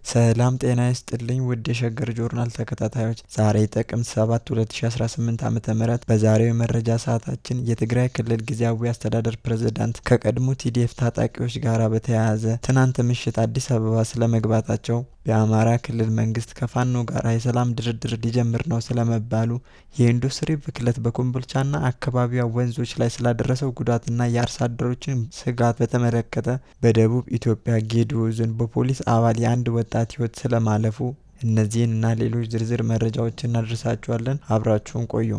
ሰላም ጤና ይስጥልኝ ውድ የሸገር ጆርናል ተከታታዮች፣ ዛሬ ጥቅምት 7 2018 ዓ.ም በዛሬው የመረጃ ሰዓታችን የትግራይ ክልል ጊዜያዊ አስተዳደር ፕሬዝዳንት ከቀድሞ ቲዲኤፍ ታጣቂዎች ጋር በተያያዘ ትናንት ምሽት አዲስ አበባ ስለመግባታቸው፣ የአማራ ክልል መንግስት ከፋኖ ጋር የሰላም ድርድር ሊጀምር ነው ስለመባሉ፣ የኢንዱስትሪ ብክለት በኮምቦልቻና አካባቢዋ ወንዞች ላይ ስላደረሰው ጉዳትና የአርሶ አደሮችን ስጋት በተመለከተ፣ በደቡብ ኢትዮጵያ ጌዲኦ ዞን በፖሊስ አባል የአንድ ወጣት ህይወት ስለማለፉ፣ እነዚህን እና ሌሎች ዝርዝር መረጃዎችን እናደርሳችኋለን። አብራችሁን ቆዩ።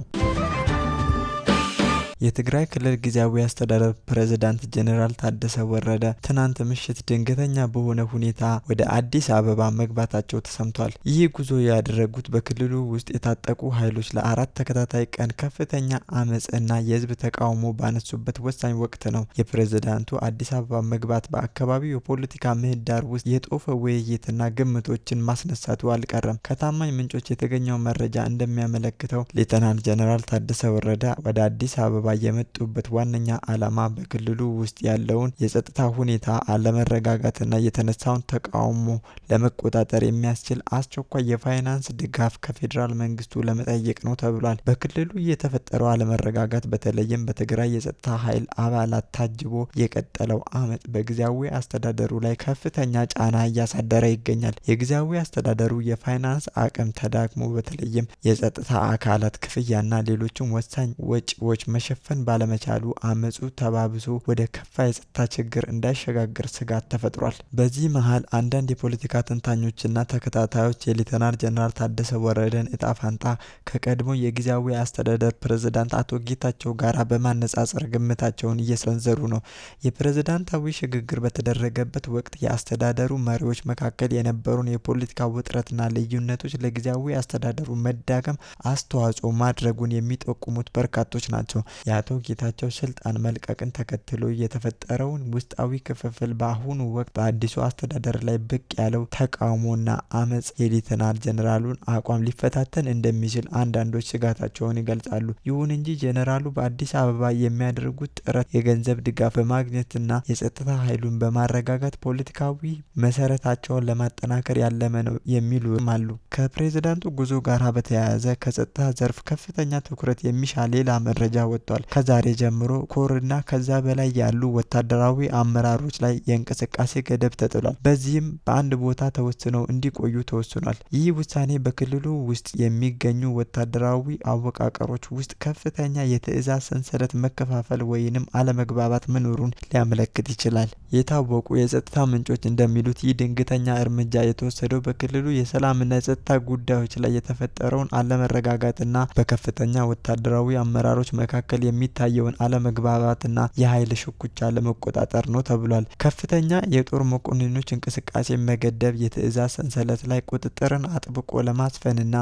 የትግራይ ክልል ጊዜያዊ አስተዳደር ፕሬዝዳንት ጄኔራል ታደሰ ወረደ ትናንት ምሽት ድንገተኛ በሆነ ሁኔታ ወደ አዲስ አበባ መግባታቸው ተሰምቷል። ይህ ጉዞ ያደረጉት በክልሉ ውስጥ የታጠቁ ኃይሎች ለአራት ተከታታይ ቀን ከፍተኛ አመጽ እና የህዝብ ተቃውሞ ባነሱበት ወሳኝ ወቅት ነው። የፕሬዝዳንቱ አዲስ አበባ መግባት በአካባቢው የፖለቲካ ምህዳር ውስጥ የጦፈ ውይይትና ግምቶችን ማስነሳቱ አልቀረም። ከታማኝ ምንጮች የተገኘው መረጃ እንደሚያመለክተው ሌተናል ጄኔራል ታደሰ ወረደ ወደ አዲስ አበባ የመጡበት ዋነኛ ዓላማ በክልሉ ውስጥ ያለውን የጸጥታ ሁኔታ አለመረጋጋትና የተነሳውን ተቃውሞ ለመቆጣጠር የሚያስችል አስቸኳይ የፋይናንስ ድጋፍ ከፌዴራል መንግስቱ ለመጠየቅ ነው ተብሏል። በክልሉ የተፈጠረው አለመረጋጋት በተለይም በትግራይ የጸጥታ ኃይል አባላት ታጅቦ የቀጠለው አመጽ በጊዜያዊ አስተዳደሩ ላይ ከፍተኛ ጫና እያሳደረ ይገኛል። የጊዜያዊ አስተዳደሩ የፋይናንስ አቅም ተዳክሞ በተለይም የጸጥታ አካላት ክፍያና ሌሎችም ወሳኝ ወጪዎች መሸፈን ባለመቻሉ አመጹ ተባብሶ ወደ ከፋ የጸጥታ ችግር እንዳይሸጋገር ስጋት ተፈጥሯል። በዚህ መሃል አንዳንድ የፖለቲካ ተንታኞችና ተከታታዮች የሌተናል ጄኔራል ታደሰ ወረደን እጣ ፋንታ ከቀድሞ የጊዜያዊ አስተዳደር ፕሬዝዳንት አቶ ጌታቸው ጋር በማነጻጸር ግምታቸውን እየሰነዘሩ ነው። የፕሬዝዳንታዊ ሽግግር በተደረገበት ወቅት የአስተዳደሩ መሪዎች መካከል የነበሩን የፖለቲካ ውጥረትና ልዩነቶች ለጊዜያዊ አስተዳደሩ መዳከም አስተዋጽኦ ማድረጉን የሚጠቁሙት በርካቶች ናቸው። የአቶ ጌታቸው ስልጣን መልቀቅን ተከትሎ የተፈጠረውን ውስጣዊ ክፍፍል በአሁኑ ወቅት በአዲሱ አስተዳደር ላይ ብቅ ያለው ተቃውሞና አመጽ የሌተናል ጄኔራሉን አቋም ሊፈታተን እንደሚችል አንዳንዶች ስጋታቸውን ይገልጻሉ። ይሁን እንጂ ጄኔራሉ በአዲስ አበባ የሚያደርጉት ጥረት የገንዘብ ድጋፍ በማግኘትና የጸጥታ ኃይሉን በማረጋጋት ፖለቲካዊ መሰረታቸውን ለማጠናከር ያለመ ነው የሚሉም አሉ። ከፕሬዝዳንቱ ጉዞ ጋር በተያያዘ ከጸጥታ ዘርፍ ከፍተኛ ትኩረት የሚሻ ሌላ መረጃ ወጥቷል። ከዛሬ ጀምሮ ኮርና ከዛ በላይ ያሉ ወታደራዊ አመራሮች ላይ የእንቅስቃሴ ገደብ ተጥሏል። በዚህም በአንድ ቦታ ተወስነው እንዲቆዩ ተወስኗል። ይህ ውሳኔ በክልሉ ውስጥ የሚገኙ ወታደራዊ አወቃቀሮች ውስጥ ከፍተኛ የትዕዛዝ ሰንሰለት መከፋፈል ወይንም አለመግባባት መኖሩን ሊያመለክት ይችላል። የታወቁ የጸጥታ ምንጮች እንደሚሉት ይህ ድንገተኛ እርምጃ የተወሰደው በክልሉ የሰላምና የጸጥታ ጉዳዮች ላይ የተፈጠረውን አለመረጋጋትና በከፍተኛ ወታደራዊ አመራሮች መካከል የሚታየውን አለመግባባትና የኃይል ሽኩቻ ለመቆጣጠር ነው ተብሏል። ከፍተኛ የጦር መኮንኖች እንቅስቃሴ መገደብ፣ የትዕዛዝ ሰንሰለት ላይ ቁጥጥርን አጥብቆ ለማስፈንና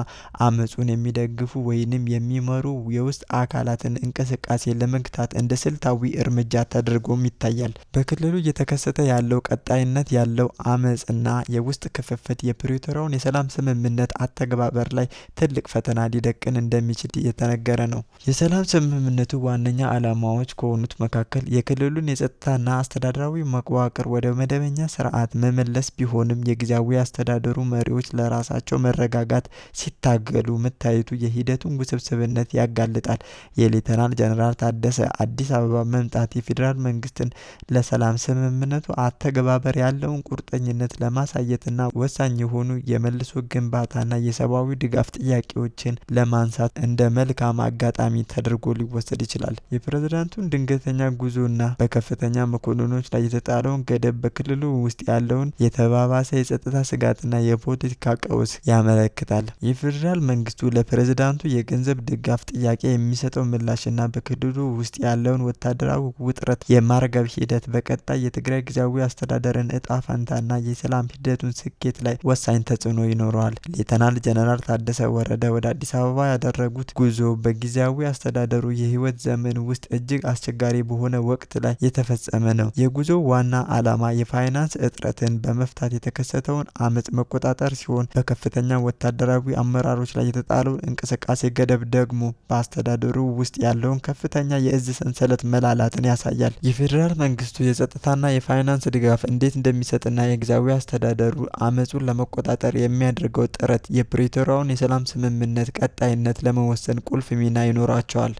አመጹን የሚደግፉ ወይንም የሚመሩ የውስጥ አካላትን እንቅስቃሴ ለመግታት እንደ ስልታዊ እርምጃ ተደርጎም ይታያል። በክልሉ እየተከሰተ ያለው ቀጣይነት ያለው አመጽና የውስጥ ክፍፍት የፕሪቶሪያውን የሰላም ስምምነት አተገባበር ላይ ትልቅ ፈተና ሊደቅን እንደሚችል የተነገረ ነው። የሰላም ስምምነቱ ዋነኛ ዓላማዎች ከሆኑት መካከል የክልሉን የጸጥታና አስተዳደራዊ መዋቅር ወደ መደበኛ ስርዓት መመለስ ቢሆንም የጊዜያዊ አስተዳደሩ መሪዎች ለራሳቸው መረጋጋት ሲታገሉ መታየቱ የሂደቱን ውስብስብነት ያጋልጣል። የሌተናል ጄኔራል ታደሰ አዲስ አበባ መምጣት የፌዴራል መንግስትን ለሰላም ስምምነቱ አተገባበር ያለውን ቁርጠኝነት ለማሳየትና ወሳኝ የሆኑ የመልሶ ግንባታና የሰብአዊ ድጋፍ ጥያቄዎችን ለማንሳት እንደ መልካም አጋጣሚ ተደርጎ ሊወሰድ ይችላል። የፕሬዝዳንቱን ድንገተኛ ጉዞና በከፍተኛ መኮንኖች ላይ የተጣለውን ገደብ በክልሉ ውስጥ ያለውን የተባባሰ የጸጥታ ስጋትና የፖለቲካ ቀውስ ያመለክታል። የፌዴራል መንግስቱ ለፕሬዝዳንቱ የገንዘብ ድጋፍ ጥያቄ የሚሰጠው ምላሽና በክልሉ ውስጥ ያለውን ወታደራዊ ውጥረት የማርገብ ሂደት በቀጣይ የትግራይ ጊዜያዊ አስተዳደርን እጣ ፈንታና የሰላም ሂደቱን ስኬት ላይ ወሳኝ ተጽዕኖ ይኖረዋል። ሌተናል ጄኔራል ታደሰ ወረደ ወደ አዲስ አበባ ያደረጉት ጉዞ በጊዜያዊ አስተዳደሩ የህይወት የህይወት ዘመን ውስጥ እጅግ አስቸጋሪ በሆነ ወቅት ላይ የተፈጸመ ነው። የጉዞው ዋና ዓላማ የፋይናንስ እጥረትን በመፍታት የተከሰተውን አመጽ መቆጣጠር ሲሆን በከፍተኛ ወታደራዊ አመራሮች ላይ የተጣለው እንቅስቃሴ ገደብ ደግሞ በአስተዳደሩ ውስጥ ያለውን ከፍተኛ የእዝ ሰንሰለት መላላጥን ያሳያል። የፌዴራል መንግስቱ የጸጥታና የፋይናንስ ድጋፍ እንዴት እንደሚሰጥና የጊዜያዊ አስተዳደሩ አመጹን ለመቆጣጠር የሚያደርገው ጥረት የፕሪቶሪያውን የሰላም ስምምነት ቀጣይነት ለመወሰን ቁልፍ ሚና ይኖራቸዋል።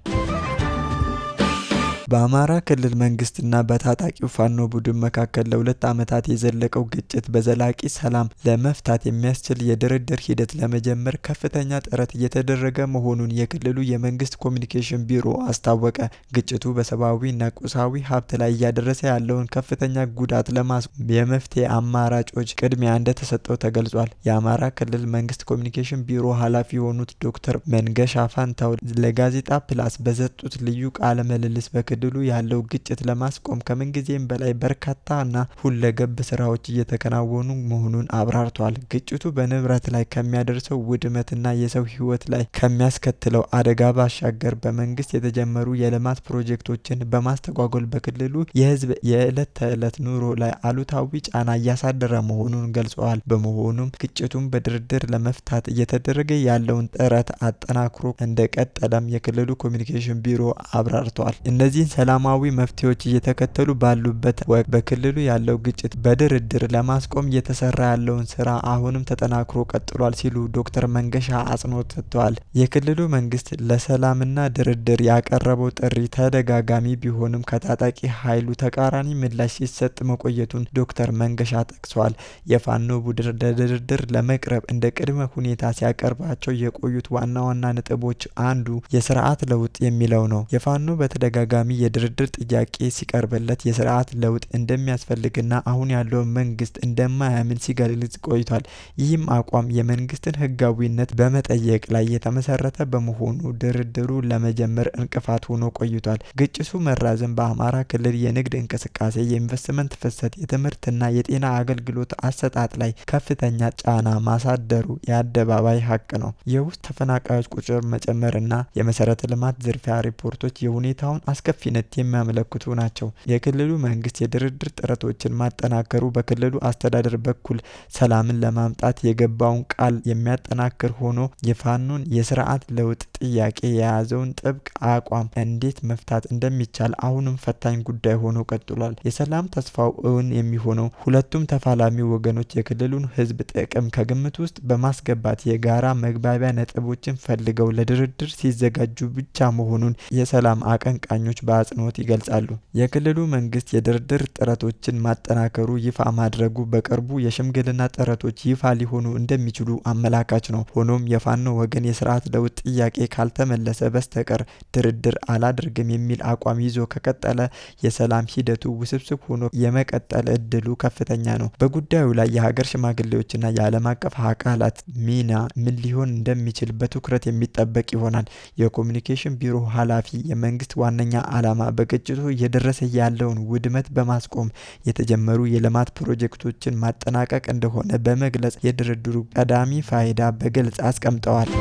በአማራ ክልል መንግስትና በታጣቂው ፋኖ ቡድን መካከል ለ2 ዓመታት የዘለቀው ግጭት በዘላቂ ሰላም ለመፍታት የሚያስችል የድርድር ሂደት ለመጀመር ከፍተኛ ጥረት እየተደረገ መሆኑን የክልሉ የመንግስት ኮሚኒኬሽን ቢሮ አስታወቀ። ግጭቱ በሰብአዊና ቁሳዊ ሀብት ላይ እያደረሰ ያለውን ከፍተኛ ጉዳት ለማስቆም የመፍትሄ አማራጮች ቅድሚያ እንደተሰጠው ተገልጿል። የአማራ ክልል መንግስት ኮሚኒኬሽን ቢሮ ኃላፊ የሆኑት ዶክተር መንገሻ ፋንታው ለጋዜጣ ፕላስ በሰጡት ልዩ ቃለ ምልልስ በክልሉ ያለው ግጭት ለማስቆም ከምንጊዜም በላይ በርካታና ሁለገብ ስራዎች እየተከናወኑ መሆኑን አብራርተዋል። ግጭቱ በንብረት ላይ ከሚያደርሰው ውድመትና የሰው ህይወት ላይ ከሚያስከትለው አደጋ ባሻገር በመንግስት የተጀመሩ የልማት ፕሮጀክቶችን በማስተጓጎል በክልሉ የህዝብ የዕለት ተዕለት ኑሮ ላይ አሉታዊ ጫና እያሳደረ መሆኑን ገልጸዋል። በመሆኑም ግጭቱን በድርድር ለመፍታት እየተደረገ ያለውን ጥረት አጠናክሮ እንደቀጠለም የክልሉ ኮሚኒኬሽን ቢሮ አብራርተዋል። እነዚህ ሰላማዊ መፍትሄዎች እየተከተሉ ባሉበት ወቅት በክልሉ ያለው ግጭት በድርድር ለማስቆም እየተሰራ ያለውን ስራ አሁንም ተጠናክሮ ቀጥሏል ሲሉ ዶክተር መንገሻ አጽንኦት ሰጥተዋል። የክልሉ መንግስት ለሰላምና ድርድር ያቀረበው ጥሪ ተደጋጋሚ ቢሆንም ከታጣቂ ኃይሉ ተቃራኒ ምላሽ ሲሰጥ መቆየቱን ዶክተር መንገሻ ጠቅሰዋል። የፋኖ ቡድን ለድርድር ለመቅረብ እንደ ቅድመ ሁኔታ ሲያቀርባቸው የቆዩት ዋና ዋና ነጥቦች አንዱ የስርዓት ለውጥ የሚለው ነው። የፋኖ በተደጋጋሚ የድርድር ጥያቄ ሲቀርብለት የስርዓት ለውጥ እንደሚያስፈልግና አሁን ያለው መንግስት እንደማያምን ሲገልጽ ቆይቷል። ይህም አቋም የመንግስትን ህጋዊነት በመጠየቅ ላይ የተመሰረተ በመሆኑ ድርድሩ ለመጀመር እንቅፋት ሆኖ ቆይቷል። ግጭቱ መራዘም በአማራ ክልል የንግድ እንቅስቃሴ፣ የኢንቨስትመንት ፍሰት፣ የትምህርትና የጤና አገልግሎት አሰጣጥ ላይ ከፍተኛ ጫና ማሳደሩ የአደባባይ ሀቅ ነው። የውስጥ ተፈናቃዮች ቁጥር መጨመርና የመሰረተ ልማት ዝርፊያ ሪፖርቶች የሁኔታውን አስከፊነት የሚያመለክቱ ናቸው። የክልሉ መንግስት የድርድር ጥረቶችን ማጠናከሩ በክልሉ አስተዳደር በኩል ሰላምን ለማምጣት የገባውን ቃል የሚያጠናክር ሆኖ የፋኖን የስርዓት ለውጥ ጥያቄ የያዘውን ጥብቅ አቋም እንዴት መፍታት እንደሚቻል አሁንም ፈታኝ ጉዳይ ሆኖ ቀጥሏል። የሰላም ተስፋው እውን የሚሆነው ሁለቱም ተፋላሚ ወገኖች የክልሉን ህዝብ ጥቅም ከግምት ውስጥ በማስገባት የጋራ መግባቢያ ነጥቦችን ፈልገው ለድርድር ሲዘጋጁ ብቻ መሆኑን የሰላም አቀንቃኞች በአጽንኦት ይገልጻሉ። የክልሉ መንግስት የድርድር ጥረቶችን ማጠናከሩ ይፋ ማድረጉ በቅርቡ የሽምግልና ጥረቶች ይፋ ሊሆኑ እንደሚችሉ አመላካች ነው። ሆኖም የፋኖ ወገን የስርዓት ለውጥ ጥያቄ ካልተመለሰ በስተቀር ድርድር አላደርግም የሚል አቋም ይዞ ከቀጠለ የሰላም ሂደቱ ውስብስብ ሆኖ የመቀጠል እድሉ ከፍተኛ ነው። በጉዳዩ ላይ የሀገር ሽማግሌዎችና የዓለም አቀፍ አካላት ሚና ምን ሊሆን እንደሚችል በትኩረት የሚጠበቅ ይሆናል። የኮሚኒኬሽን ቢሮ ኃላፊ የመንግስት ዋነኛ ዓላማ በግጭቱ እየደረሰ ያለውን ውድመት በማስቆም የተጀመሩ የልማት ፕሮጀክቶችን ማጠናቀቅ እንደሆነ በመግለጽ የድርድሩ ቀዳሚ ፋይዳ በግልጽ አስቀምጠዋል።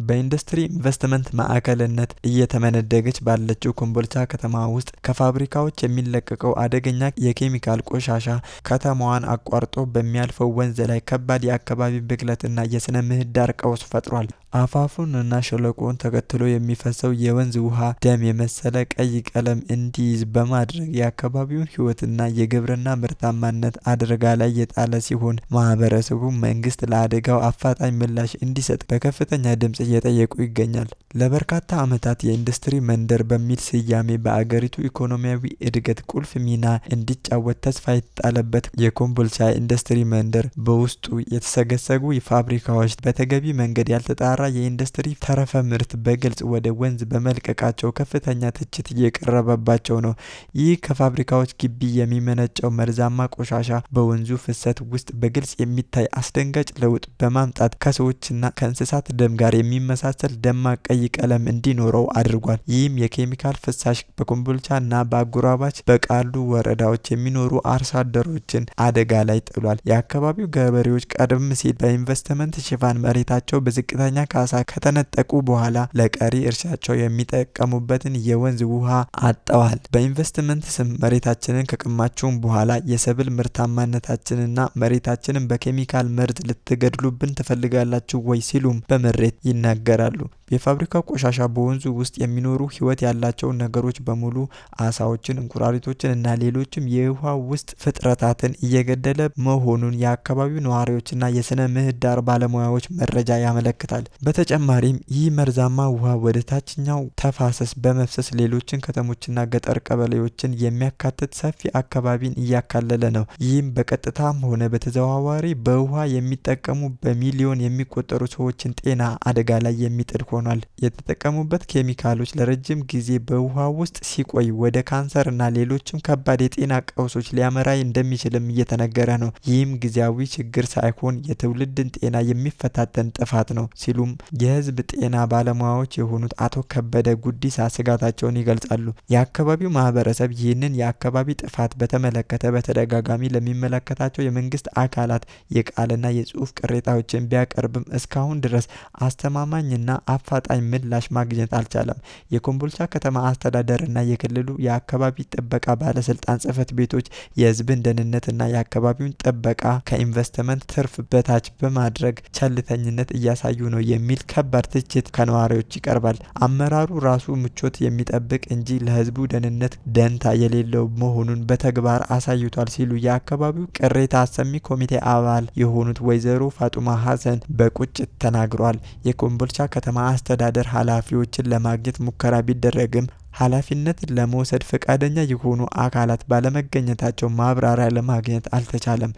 በኢንዱስትሪ ኢንቨስትመንት ማዕከልነት እየተመነደገች ባለችው ኮምቦልቻ ከተማ ውስጥ ከፋብሪካዎች የሚለቀቀው አደገኛ የኬሚካል ቆሻሻ ከተማዋን አቋርጦ በሚያልፈው ወንዝ ላይ ከባድ የአካባቢ ብክለትና የስነ ምህዳር ቀውስ ፈጥሯል። አፋፉንና ሸለቆውን ተከትሎ የሚፈሰው የወንዝ ውሃ ደም የመሰለ ቀይ ቀለም እንዲይዝ በማድረግ የአካባቢውን ሕይወትና የግብርና ምርታማነት አደጋ ላይ የጣለ ሲሆን ማህበረሰቡ መንግስት ለአደጋው አፋጣኝ ምላሽ እንዲሰጥ በከፍተኛ ድምጽ እየጠየቁ ይገኛል። ለበርካታ ዓመታት የኢንዱስትሪ መንደር በሚል ስያሜ በአገሪቱ ኢኮኖሚያዊ እድገት ቁልፍ ሚና እንዲጫወት ተስፋ የተጣለበት የኮምቦልቻ ኢንዱስትሪ መንደር በውስጡ የተሰገሰጉ ፋብሪካዎች በተገቢ መንገድ ያልተጣራ የኢንዱስትሪ ተረፈ ምርት በግልጽ ወደ ወንዝ በመልቀቃቸው ከፍተኛ ትችት እየቀረበባቸው ነው። ይህ ከፋብሪካዎች ግቢ የሚመነጨው መርዛማ ቆሻሻ በወንዙ ፍሰት ውስጥ በግልጽ የሚታይ አስደንጋጭ ለውጥ በማምጣት ከሰዎችና ከእንስሳት ደም ጋር የሚመሳሰል ደማቅ ቀይ ቀለም እንዲኖረው አድርጓል። ይህም የኬሚካል ፍሳሽ በኮምቦልቻና በአጎራባች በቃሉ ወረዳዎች የሚኖሩ አርሶ አደሮችን አደጋ ላይ ጥሏል። የአካባቢው ገበሬዎች ቀደም ሲል በኢንቨስትመንት ሽፋን መሬታቸው በዝቅተኛ ካሳ ከተነጠቁ በኋላ ለቀሪ እርሻቸው የሚጠቀሙበትን የወንዝ ውሃ አጠዋል። በኢንቨስትመንት ስም መሬታችንን ከቀማችሁም በኋላ የሰብል ምርታማነታችንና መሬታችንን በኬሚካል መርዝ ልትገድሉብን ትፈልጋላችሁ ወይ ሲሉም በምሬት ይናገራሉ። የፋብሪካው ቆሻሻ በወንዙ ውስጥ የሚኖሩ ህይወት ያላቸውን ነገሮች በሙሉ አሳዎችን፣ እንቁራሪቶችን እና ሌሎችም የውሃ ውስጥ ፍጥረታትን እየገደለ መሆኑን የአካባቢው ነዋሪዎችና የስነ ምህዳር ባለሙያዎች መረጃ ያመለክታል። በተጨማሪም ይህ መርዛማ ውሃ ወደ ታችኛው ተፋሰስ በመፍሰስ ሌሎችን ከተሞችና ገጠር ቀበሌዎችን የሚያካትት ሰፊ አካባቢን እያካለለ ነው። ይህም በቀጥታም ሆነ በተዘዋዋሪ በውሃ የሚጠቀሙ በሚሊዮን የሚቆጠሩ ሰዎችን ጤና አደጋ ላይ የሚጥል ሆኗል። የተጠቀሙበት ኬሚካሎች ለረጅም ጊዜ በውሃ ውስጥ ሲቆይ ወደ ካንሰር እና ሌሎችም ከባድ የጤና ቀውሶች ሊያመራ እንደሚችልም እየተነገረ ነው። ይህም ጊዜያዊ ችግር ሳይሆን የትውልድን ጤና የሚፈታተን ጥፋት ነው ሲሉም የህዝብ ጤና ባለሙያዎች የሆኑት አቶ ከበደ ጉዲሳ ስጋታቸውን ይገልጻሉ። የአካባቢው ማህበረሰብ ይህንን የአካባቢ ጥፋት በተመለከተ በተደጋጋሚ ለሚመለከታቸው የመንግስት አካላት የቃልና የጽሁፍ ቅሬታዎችን ቢያቀርብም እስካሁን ድረስ አስተማማኝና አፋጣኝ ምላሽ ማግኘት አልቻለም። የኮምቦልቻ ከተማ አስተዳደርና የክልሉ የአካባቢ ጥበቃ ባለስልጣን ጽህፈት ቤቶች የህዝብን ደህንነትና የአካባቢውን ጥበቃ ከኢንቨስትመንት ትርፍ በታች በማድረግ ቸልተኝነት እያሳዩ ነው የሚል ከባድ ትችት ከነዋሪዎች ይቀርባል። አመራሩ ራሱ ምቾት የሚጠብቅ እንጂ ለህዝቡ ደህንነት ደንታ የሌለው መሆኑን በተግባር አሳይቷል ሲሉ የአካባቢው ቅሬታ አሰሚ ኮሚቴ አባል የሆኑት ወይዘሮ ፋጡማ ሀሰን በቁጭት ተናግረዋል። የኮምቦልቻ ከተማ አስተዳደር ኃላፊዎችን ለማግኘት ሙከራ ቢደረግም ኃላፊነትን ለመውሰድ ፈቃደኛ የሆኑ አካላት ባለመገኘታቸው ማብራሪያ ለማግኘት አልተቻለም።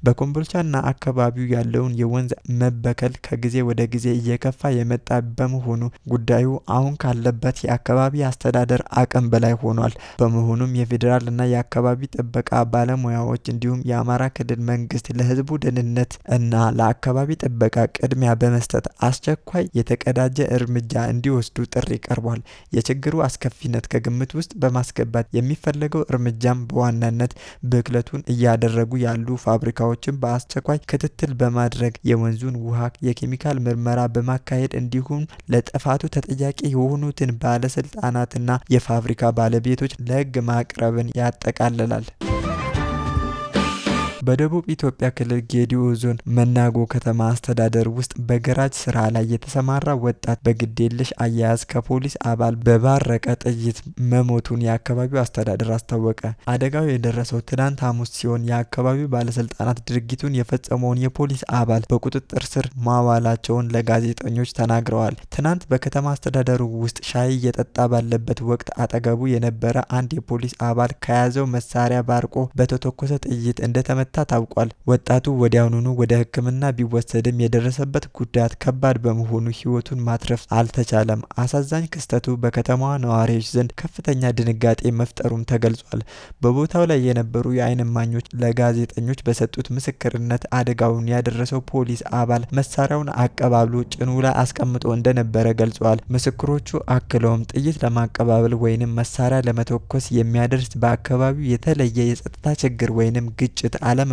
በኮምቦልቻና አካባቢው ያለውን የወንዝ መበከል ከጊዜ ወደ ጊዜ እየከፋ የመጣ በመሆኑ ጉዳዩ አሁን ካለበት የአካባቢ አስተዳደር አቅም በላይ ሆኗል። በመሆኑም የፌዴራልና የአካባቢ ጥበቃ ባለሙያዎች እንዲሁም የአማራ ክልል መንግስት ለህዝቡ ደህንነት እና ለአካባቢ ጥበቃ ቅድሚያ በመስጠት አስቸኳይ የተቀዳጀ እርምጃ እንዲወስዱ ጥሪ ቀርቧል። የችግሩ አስከፊነት ከግምት ውስጥ በማስገባት የሚፈለገው እርምጃም በዋናነት ብክለቱን እያደረጉ ያሉ ፋብሪካዎችን በአስቸኳይ ክትትል በማድረግ የወንዙን ውሃ የኬሚካል ምርመራ በማካሄድ እንዲሁም ለጥፋቱ ተጠያቂ የሆኑትን ባለስልጣናትና የፋብሪካ ባለቤቶች ለህግ ማቅረብን ያጠቃልላል። በደቡብ ኢትዮጵያ ክልል ጌዲኦ ዞን መናጎ ከተማ አስተዳደር ውስጥ በገራጅ ስራ ላይ የተሰማራ ወጣት በግዴለሽ አያያዝ ከፖሊስ አባል በባረቀ ጥይት መሞቱን የአካባቢው አስተዳደር አስታወቀ። አደጋው የደረሰው ትናንት ሐሙስ ሲሆን የአካባቢው ባለስልጣናት ድርጊቱን የፈጸመውን የፖሊስ አባል በቁጥጥር ስር ማዋላቸውን ለጋዜጠኞች ተናግረዋል። ትናንት በከተማ አስተዳደሩ ውስጥ ሻይ እየጠጣ ባለበት ወቅት አጠገቡ የነበረ አንድ የፖሊስ አባል ከያዘው መሳሪያ ባርቆ በተተኮሰ ጥይት እንደተመታ ታውቋል። ወጣቱ ወዲያውኑ ወደ ሕክምና ቢወሰድም የደረሰበት ጉዳት ከባድ በመሆኑ ህይወቱን ማትረፍ አልተቻለም። አሳዛኝ ክስተቱ በከተማዋ ነዋሪዎች ዘንድ ከፍተኛ ድንጋጤ መፍጠሩም ተገልጿል። በቦታው ላይ የነበሩ የዓይን እማኞች ለጋዜጠኞች በሰጡት ምስክርነት አደጋውን ያደረሰው ፖሊስ አባል መሳሪያውን አቀባብሎ ጭኑ ላይ አስቀምጦ እንደነበረ ገልጿል። ምስክሮቹ አክለውም ጥይት ለማቀባበል ወይንም መሳሪያ ለመተኮስ የሚያደርስ በአካባቢው የተለየ የጸጥታ ችግር ወይንም ግጭት አለመኖሩን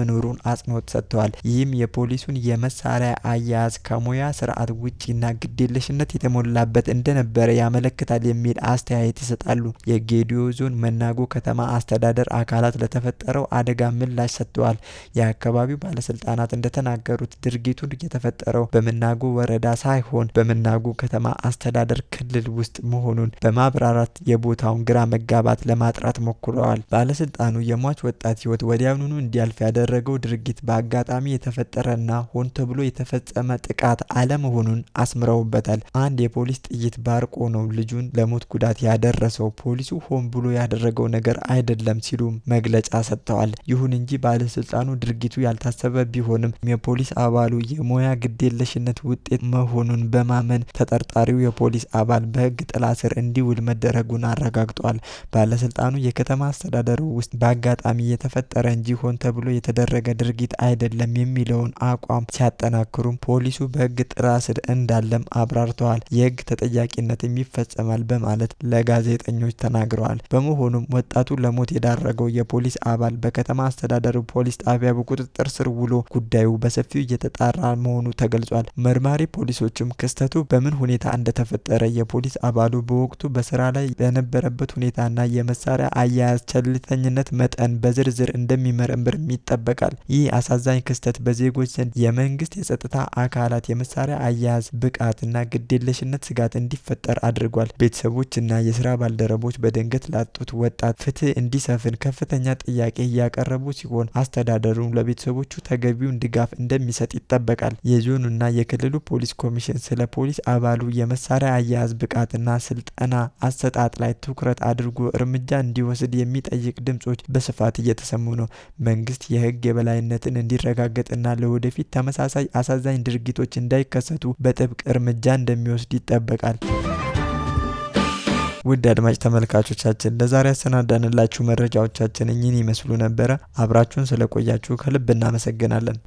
አጽንኦት ሰጥተዋል። ይህም የፖሊሱን የመሳሪያ አያያዝ ከሙያ ስርዓት ውጪና ግዴለሽነት የተሞላበት እንደነበረ ያመለክታል የሚል አስተያየት ይሰጣሉ። የጌዲኦ ዞን መናጎ ከተማ አስተዳደር አካላት ለተፈጠረው አደጋ ምላሽ ሰጥተዋል። የአካባቢው ባለስልጣናት እንደተናገሩት ድርጊቱ የተፈጠረው በመናጎ ወረዳ ሳይሆን በመናጎ ከተማ አስተዳደር ክልል ውስጥ መሆኑን በማብራራት የቦታውን ግራ መጋባት ለማጥራት ሞክረዋል። ባለስልጣኑ የሟች ወጣት ህይወት ወዲያውኑ እንዲያልፍ ያደረገው ድርጊት በአጋጣሚ የተፈጠረና ሆን ተብሎ የተፈጸመ ጥቃት አለመሆኑን አስምረውበታል። አንድ የፖሊስ ጥይት ባርቆ ነው ልጁን ለሞት ጉዳት ያደረሰው፣ ፖሊሱ ሆን ብሎ ያደረገው ነገር አይደለም ሲሉ መግለጫ ሰጥተዋል። ይሁን እንጂ ባለስልጣኑ ድርጊቱ ያልታሰበ ቢሆንም የፖሊስ አባሉ የሙያ ግዴለሽነት ውጤት መሆኑን በማመን ተጠርጣሪው የፖሊስ አባል በህግ ጥላ ስር እንዲውል መደረጉን አረጋግጧል። ባለስልጣኑ የከተማ አስተዳደሩ ውስጥ በአጋጣሚ የተፈጠረ እንጂ ሆን ተብሎ የተደረገ ድርጊት አይደለም የሚለውን አቋም ሲያጠናክሩም ፖሊሱ በህግ ጥላ ስር እንዳለም አብራርተዋል። የህግ ተጠያቂነትም ይፈጸማል በማለት ለጋዜጠኞች ተናግረዋል። በመሆኑም ወጣቱ ለሞት የዳረገው የፖሊስ አባል በከተማ አስተዳደሩ ፖሊስ ጣቢያ በቁጥጥር ስር ውሎ ጉዳዩ በሰፊው እየተጣራ መሆኑ ተገልጿል። መርማሪ ፖሊሶችም ክስተቱ በምን ሁኔታ እንደተፈጠረ፣ የፖሊስ አባሉ በወቅቱ በስራ ላይ በነበረበት ሁኔታና የመሳሪያ አያያዝ ቸልተኝነት መጠን በዝርዝር እንደሚመረምርም ይጠበቃል። ይህ አሳዛኝ ክስተት በዜጎች ዘንድ የመንግስት የጸጥታ አካላት የመሳሪያ አያያዝ ብቃትና ግዴለሽነት ስጋት እንዲፈጠር አድርጓል። ቤተሰቦችና የስራ ባልደረቦች በድንገት ላጡት ወጣት ፍትህ እንዲሰፍን ከፍተኛ ጥያቄ እያቀረቡ ሲሆን አስተዳደሩ ለቤተሰቦቹ ተገቢውን ድጋፍ እንደሚሰጥ ይጠበቃል። የዞኑና የክልሉ ፖሊስ ኮሚሽን ስለ ፖሊስ አባሉ የመሳሪያ አያያዝ ብቃትና ስልጠና አሰጣጥ ላይ ትኩረት አድርጎ እርምጃ እንዲወስድ የሚጠይቅ ድምጾች በስፋት እየተሰሙ ነው። መንግስት የህግ የበላይነትን እንዲረጋገጥና ለወደፊት ተመሳሳይ አሳዛኝ ድርጊቶች እንዳይከሰቱ በጥብቅ እርምጃ እንደሚወስድ ይጠበቃል። ውድ አድማጭ ተመልካቾቻችን ለዛሬ ያሰናዳንላችሁ መረጃዎቻችን እኚህን ይመስሉ ነበረ። አብራችሁን ስለቆያችሁ ከልብ እናመሰግናለን።